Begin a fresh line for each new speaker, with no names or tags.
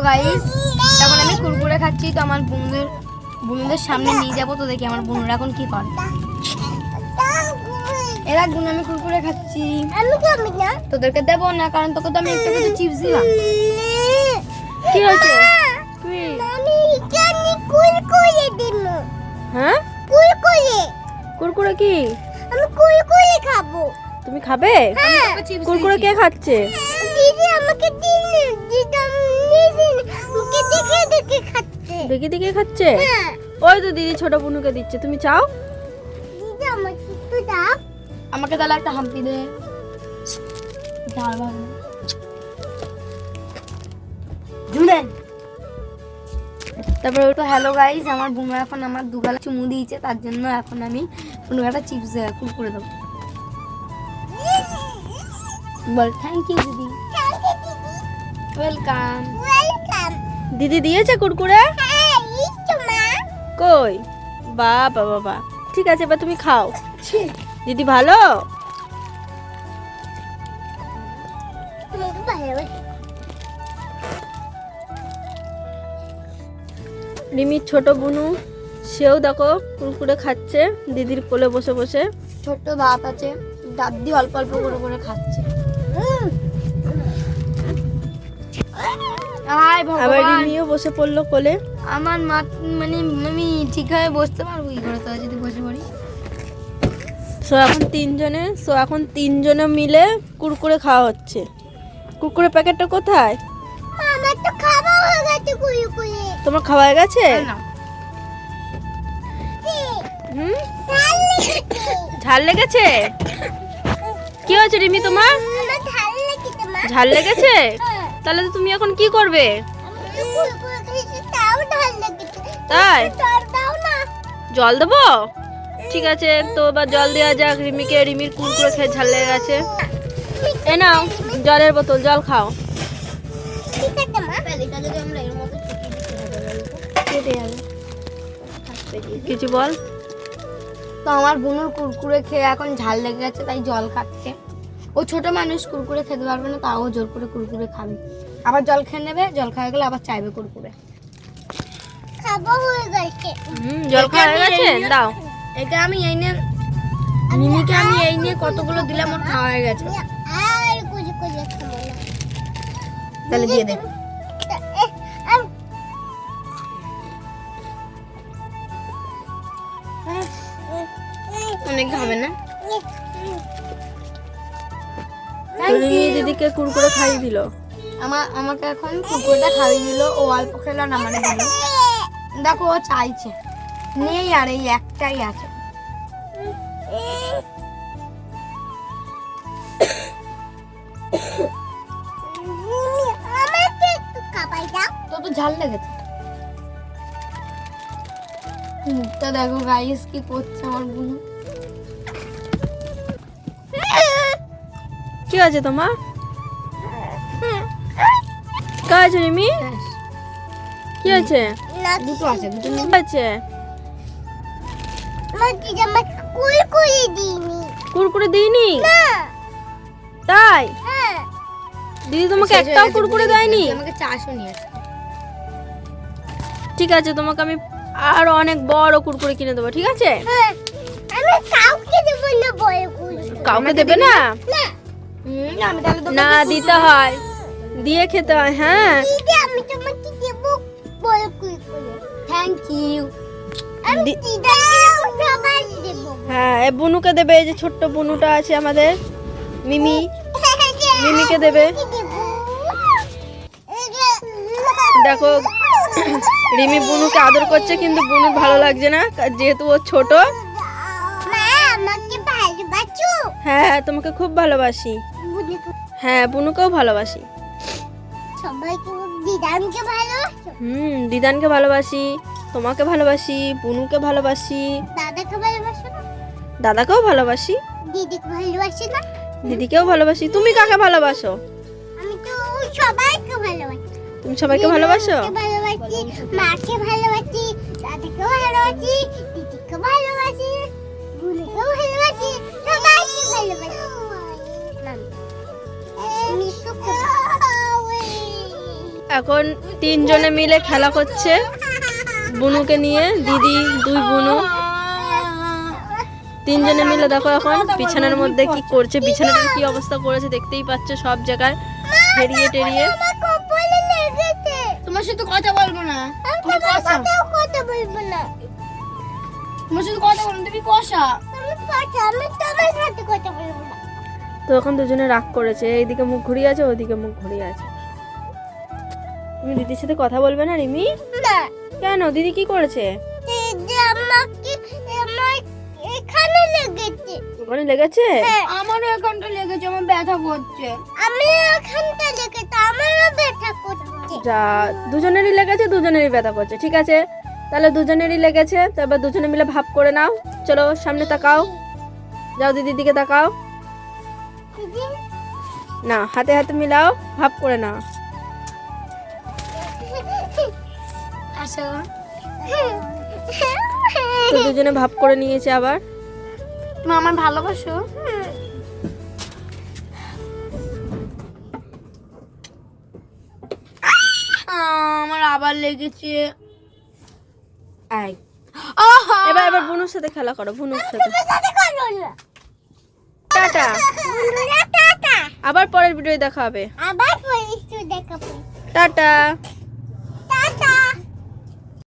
Guys, এখন আমি কুরকুরে খাচ্ছি। তো আমার বুনুদের সামনে নিয়ে যাবো, তো দেখি আমার বুনুরা এখন কি করে। এরা গুণ আমি কুরকুরে খাচ্ছি, তোদেরকে দেবো না, কারণ তোকে তো আমি একটা করে চিপস দিলাম। কি হয়েছে? হ্যাঁ, কুরকুরে কি?
আমি কুরকুরে খাবো।
তুমি খাবে? কুরকুরে কে খাচ্ছে?
দিদি আমাকে
দেখে দেখে খাচ্ছে। ওই তো দিদি ছোট বুনুকে দিচ্ছে, তুমি চাও?
দিদি আমাকে একটু দাও।
আমাকে তাহলে একটা হাম্পি দে। তারপরে তো হ্যালো গাইস, আমার বুনু এখন আমার দুগালা চুমু দিয়েছে, তার জন্য এখন আমি বুনু একটা চিপস কুরকুরে দেবো। বল থ্যাংক ইউ দিদি। ওয়েলকাম। দিদি দিয়েছে কুরকুরে? কই বাবা বাবা, ঠিক আছে এবার তুমি খাও। দিদি ভালো? রিমির ছোট বুনু, সেও দেখো কুরকুরে খাচ্ছে দিদির কোলে বসে বসে। ছোট্ট দাঁত আছে, দাঁত দিয়ে অল্প অল্প করে করে খাচ্ছে। আবার রিমিও বসে পড়লো কোলে। আমার মা মানে আমি ঠিকভাবে বসতে পারবো কি করে তো যদি বসে পড়ি। এখন তিনজনে মিলে কুরকুরে খাওয়া হচ্ছে। কুরকুরে প্যাকেটটা কোথায়?
আমার তো খাওয়া হয়ে গেছে কুরকুরে।
তোমার খাওয়া হয়ে গেছে? ঝাল লেগেছে? কি হয়েছে রিমি তোমার? ঝাল লেগেছে? তাহলে তো তুমি এখন কি করবে? তাই জল দেবো? ঠিক আছে, তো এবার জল দেওয়া যাক রিমিকে। রিমির কুরকুরে খেয়ে ঝাল লেগে গেছে। এ নাও জলের বোতল, জল খাও। কিছু বল। তো আমার বুনুর কুরকুরে খেয়ে এখন ঝাল লেগে গেছে, তাই জল খাচ্ছে। ও ছোট মানুষ, কুরকুরে খেতে পারবে না, তাও জোর করে কুরকুরে খাবে। আবার জল খেয়ে নেবে, জল খাওয়া গেলে আবার চাইবে কুরকুরে।
খাওয়া হয়ে গেছে।
জল খাওয়া হয়ে গেছে, দাও। এটা আমি এই নিয়ে মিমিকে আমি এই নিয়ে কতগুলো দিলাম, ওর খাওয়া হয়ে গেছে।
আর কুরকুরে খাবো না।
তাহলে দিয়ে দে। অনেক খাবে না। দিদিকে কুরকুরে খাইয়ে দিল। আমাকে এখন কুরকুরেটা খাইয়ে দিল। ও অল্প খেলো না, মানে দিল। দেখো ও চাইছে, নেই আর এই একটাই আছে। তো ঝাল লেগেছে। মুখটা দেখো গাইস কি করছে আমার বুনু। কি আছে তোমার? কি আছে রিমি? কি আছে? দুটো আছে, দুটো আছে। কুরকুরে দিইনি? তাই? দিদি তোমাকে একটাও কুরকুরে দেয়নি? আমাকে চারশো নিয়েছে। ঠিক আছে, তোমাকে আমি আরো অনেক বড় কুরকুরে কিনে দেবো, ঠিক আছে? কাউকে দেবে না? না, দিতে হয়, দিয়ে খেতে হয়। হ্যাঁ থ্যাংক ইউ। হ্যাঁ, এ বুনুকে দেবে, এই যে ছোট্ট বুনুটা আছে আমাদের মিমিকে দেবে। দেখো রিমি বুনুকে আদর করছে, কিন্তু বুনুর ভালো লাগছে না, যেহেতু ও ছোট। হ্যাঁ তোমাকে খুব ভালোবাসি। হ্যাঁ বুনুকেও ভালোবাসি। দিদানকে ভালোবাসি, তোমাকে ভালোবাসি, বুনুকে ভালোবাসি, দাদাকেও ভালোবাসি, দিদিকেও ভালোবাসি। তুমি কাকে ভালোবাসো? তুমি সবাইকে ভালোবাসো?
মাকে ভালোবাসি, দাদাকে ভালোবাসি, দিদিকে ভালোবাসি, বুনুকেও ভালোবাসি, সবাইকে ভালোবাসি।
এখন তিনজনে মিলে খেলা করছে বুনুকে নিয়ে, দিদি দুই বুনু তিনজনে মিলে। দেখো এখন বিছানার মধ্যে কি করছে, বিছানাটার কি অবস্থা করেছে দেখতেই পাচ্ছ, সব জায়গায় হেরিয়ে টেরিয়ে।
আমার কপালে লেগেছে।
তোমার সাথে কথা বলবো না, তুমি
তোমার
কষা।
সাথেও কথা বলবো না।
তোমার সাথে কথা বলবো না, তুমি কষা।
তুমি কথা, আমি তোমার সাথে কথা বলবো না।
তো এখন দুজনে রাগ করেছে, এইদিকে মুখ ঘুরিয়ে আছে, ওইদিকে মুখ ঘুরিয়ে আছে। তুমি দিদির সাথে কথা বলবে না রিমি?
না,
কেন, দিদি কি করেছে?
দিদি আমাকে আমার এখানে লেগেছে।
ওখানে লেগেছে?
আমারও এখানটা লেগেছে, আমার ব্যথা করছে।
আমি এখানটা লেগেছে, আমারও ব্যথা করছে।
যা, দুজনেরই লেগেছে, দুজনেরই ব্যথা করছে। ঠিক আছে, তাহলে দুজনেরই লেগেছে, তারপর দুজনে মিলে ভাব করে নাও। চলো সামনে তাকাও, যাও দিদির দিকে তাকাও।
দিদি,
না, হাতে হাতে মিলাও, ভাব করে নাও।
আসো।
তো দুজনে ভাব করে নিয়েছে আবার।
তুমি আমার ভালোবাসো? আমার আবার লেগেছে।
এবার এবার বুনুর সাথে খেলা করো, বুনুর সাথে।
তোমার সাথে কথা বলবো না।
টাটা,
বন্ধুরা, টাটা।
আবার পরের ভিডিও দেখা হবে।
আবার পরিস্থিতি দেখাবো।
টাটা।